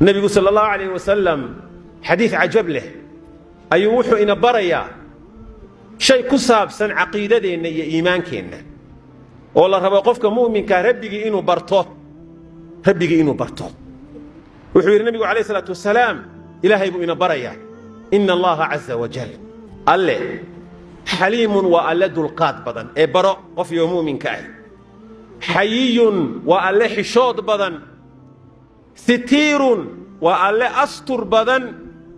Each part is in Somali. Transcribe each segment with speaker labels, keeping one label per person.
Speaker 1: النبي صلى الله عليه وسلم حديث عجب له أي وحو إن بريا شيء كساب سن عقيدة إن إيمان كنا والله رب قفك مؤمن كربي إنه برطه ربي إنه برطه وحوير النبي عليه الصلاة والسلام إلهي بو إن بريا إن الله عز وجل الله حليم وألد القاد بدن برا قف مؤمن كأي حيي وأله حشود بدن ستير وأله أستر بدن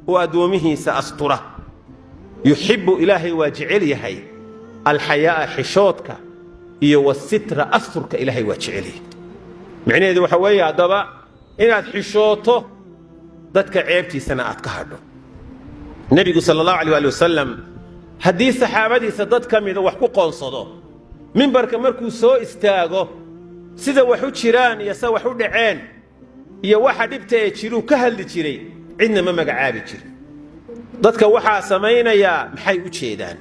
Speaker 1: وأدومه سأستره يحب إلهي واجعل يهي الحياء حشودك والستر أسترك إلهي واجعله معنى ذو حوية دبا إن حشوته ذاتك عيبتي سنة كهردو النبي صلى الله عليه وسلم حديث صحابتي سددك من وحكو قنصدو من برك مركو سو استاغو سيدا وحو جيران يا سا وحو دحين يا waxa dhibtay jiru ka hadli jiray cidna ma magacaabi jirin dadka waxa sameeynaya maxay u jeedaan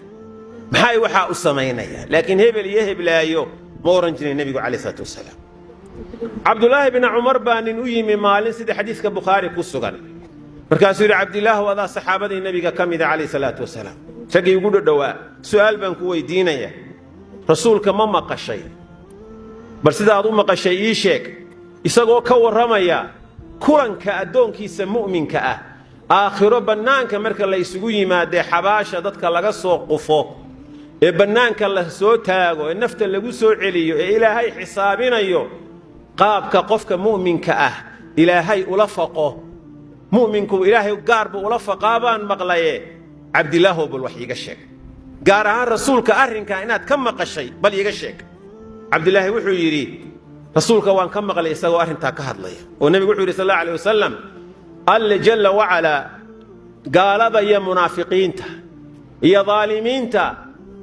Speaker 1: maxay waxa u sameeynaya laakiin hebel iyo heblaayo ma oran jiray nabiga kaleey salaatu wasalaam Abdullah ibn Umar baan u yimi maalin sida xadiiska Bukhari ku sugan markaas uu Abdullah wada saxaabada nabiga kamida kaleey salaatu wasalaam shaqay ugu dhawaa su'aal baan ku weydiinaya rasuulka ma maqashay bal sida aad u maqashay ii sheeg isagoo ka waramaya kulanka adoonkiisa mu'minka ah aakhiro banaanka marka la isugu yimaado xabaasha dadka laga soo qufo ee banaanka la soo taago ee nafta lagu soo celiyo ee ilaahay xisaabinayo qaabka qofka mu'minka ah ilaahay ula faqo mu'minku ilaahay gaarbu ula faqaabaan maqlaye Abdullah bal wax iga sheeg gaar ahaan rasuulka arrinka inaad ka maqashay bal iga sheeg Abdullah wuxuu yiri رسولك وان كم مقال يسوى أرنتا كهضلية والنبي يقول صلى الله عليه وسلم الله جل وعلا قال يا منافقين يا ظالمين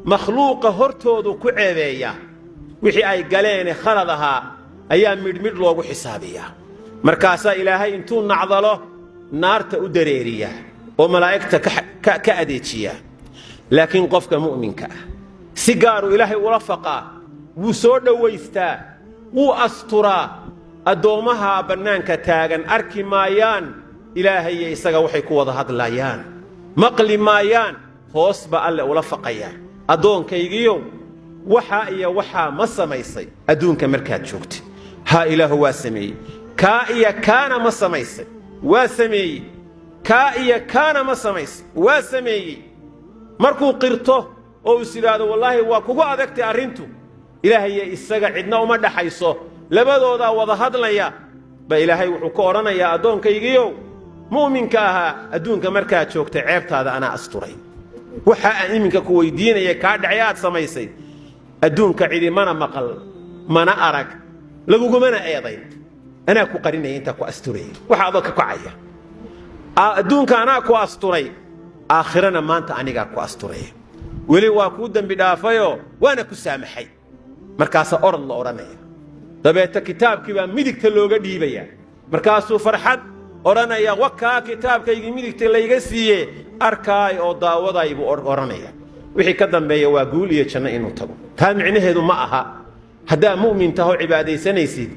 Speaker 1: مخلوق هرتود كعبية وحي أي قالين خلدها أيام مدمر لوغو حسابية مركاسا إلهي انتون نعضله نار تأدريرية وملائكة كأديتشية لكن قفك مؤمنك سيقاروا إلهي ورفقا وسود ويستا وأسطرا أدومها بنانك تاغن أركي مايان إلهي إساق وحي كوضا هاد لايان مقلي مايان خوص بألا ولفقيا أدون كيغيو وحا إيا وحا مصا ميسي أدون كمركات شوكتي ها إله واسمي كا إيا كان مصا ميسي واسمي كا إيا كان مصا ميسي واسمي مركو قرطو أو سيدادو والله واكوكو أذكتي أرنتو إلهي إساق عدنا وما دحيصو لبدو ذا وضهد ليا بإلهي وحكورنا يا أدون كيغيو مؤمن كاها أدون كمركات شوكت عيبت هذا أنا أسطرين وحا إمنك كويدين يا كاد عيات سميسي أدون كعيدي منا مقل منا أرك لقوكو منا أيضين أنا كو قريني إنتا كو أسطرين وحا أضوك كو عيا أدون كأنا كو أسطرين آخرنا ما أنت أنيقا كو أسطرين ولي واكودا بدافيو وأنا كو سامحي markaas oran la oranaya dabeeta kitaabkii baa midigta looga dhiibaya markaasuu farxad oranaya waka kitaabkaygi midigta la iga siiye arkaay oo daawaday buu oranaya wixii ka dambeeya waa guul iyo janno inuu tago taa micnaheedu ma aha hadaa mu'min tahay cibaadaysanaysid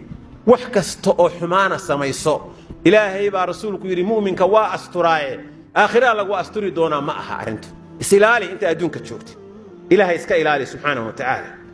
Speaker 1: wax kasta oo xumaana samayso ilaahay baa rasuulku yiri mu'minka waa asturaaye aakhira lagu asturi doona ma aha arintu isilaali inta adduunka joogtid ilaahay iska ilaali subhanahu wa ta'ala